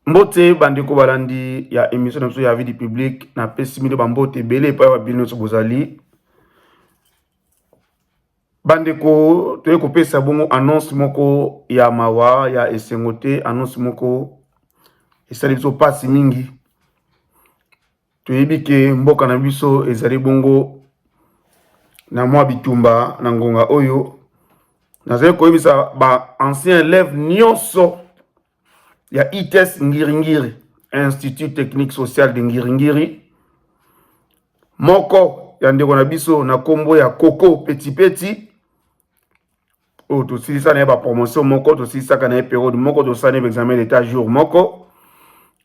Mbote bandeko balandi ya émission na biso ya vie du public na pesi milo bambote belé pa ba bino so bozali. Bandeko toye kopesa bongo annonce moko ya mawa ya esengote annonce moko esali biso pasi mingi. Toyebi ke mboka na biso ezali bongo na mwa bitumba na ngonga oyo nazali koyebisa ba ancien élève nyonso ya ITES Ngiringiri, Institut Technique Social de Ngiringiri. Moko ya ndeko na biso na kombo ya Coco Petit Petit. O to silisa na ba promotion moko to silisa kana période moko to sane examen d'état jour moko.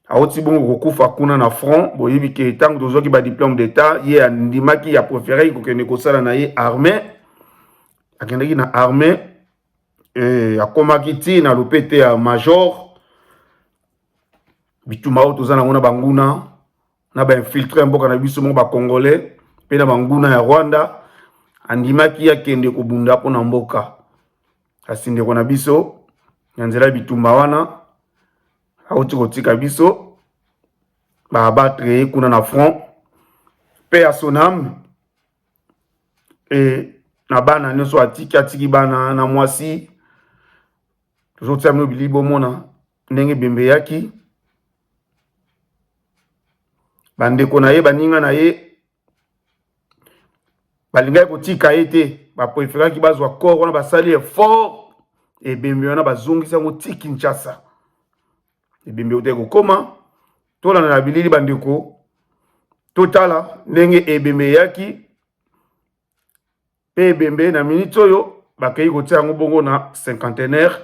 Aoti bongo kokufa kuna na front, boyebi ke tango tozoki ba diplôme d'état, ye andimaki ya préféré ko kende ko sala na ye armée. Akendaki na armée akomaki ti na lopete ya major. Bituma oyo toza nango na banguna na ba infiltré mboka na biso mo ba congolais pe na banguna ya Rwanda andimaki akende kobunda po na mboka asinde ko na biso na nzela bitumba wana auti kotika biso ba abattre kuna na front pe ya sonam na bana nyonso atiki bana na mwasi tozotia mino bilibo mona ndenge bembe yaki bandeko na ye baninga na ye balingai kotika ye te bapréféraki bazwa corps wana basali effort ebembe wana bazongisa yango ti Kinshasa ebembe ote kokoma tolanda na bilili bandeko totala ndenge ebembe yaki pe ebembe na minute oyo bakei kotia yango bongo na cinquantenaire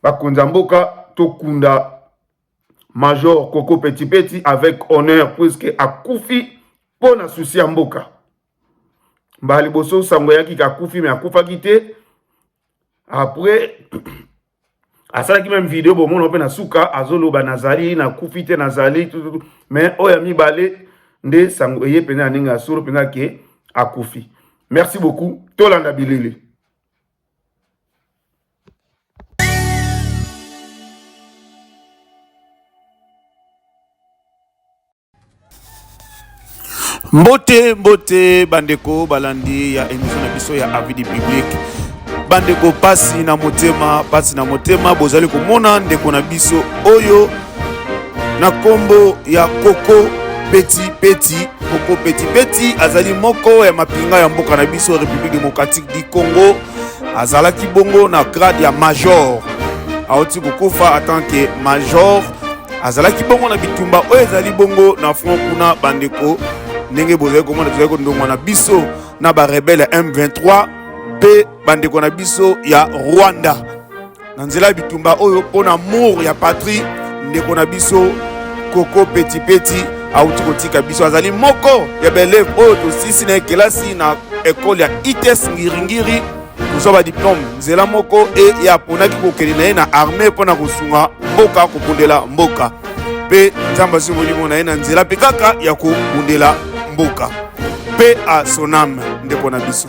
bakonza mboka tokunda Major Coco Petit Petit avec honneur puisque akufi pour na souci ya mboka. Mbali boso sango yaki akufi mais akufa kite. Après asala ki même vidéo bon mon na suka azolo banazali na kufi te nazali tout mais oya mi balé nde sango eye pena ninga solo pena ke akufi. Merci beaucoup. Tolanda bilili. Mbote bandeko balandi ya émission na biso ya avis du public. Bandeko pasi na motema bozali komona ndeko na biso oyo na kombo ya Coco Petit Petit. Coco Petit Petit azali moko ya mapinga ya mboka na biso République démocratique du Congo. Azalaki bongo na grade ya major. Aoti kokufa en tant que major. Azalaki bongo na bitumba oyo ezali bongo na front kuna bandeko. Ndenge bozali komona tozali kondongwa na biso na ba rebelle M23 pe bandeko na biso ya Rwanda na nzela bitumba oyo pona amour ya patrie ndeko na biso Coco Petit Petit auti kotika biso azali moko ya belève oyo tosisi na kelasi na école ya ITES Ngiringiri kozwa ba diplôme nzela moko e ya ponaki kokende na ye na armée pona kosunga mboka kobundela mboka pe nzamba si molimo na ye na nzela pe kaka ya kobundela mboka pe a son âme ndeko na biso.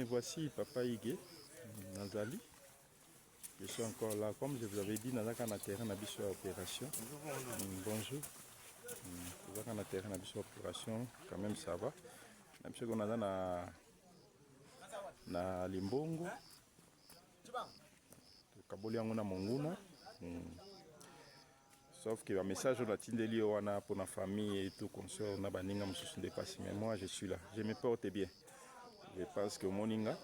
voici Papa Igué, Nazali. Je suis encore là, comme je vous avais dit, dans un terrain d'opération. Bonjour. Dans un terrain d'opération, quand même ça va. Même si on a na Limbongo, Kaboli na Monguna. Sauf que le message on a tindeli wana pour la famille et tout consort, on a baninga msusu dépassé. Mais moi je suis là, je me porte bien. Je pense que moninga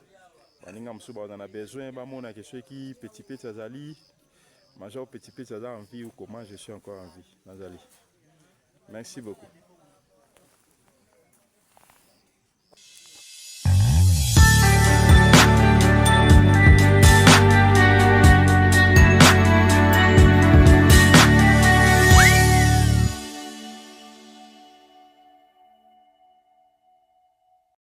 baninga msusu on a besoin ba mona que ceux qui petit azali major petit azali en vie ou comment je suis encore en vie. Nazali. Merci beaucoup.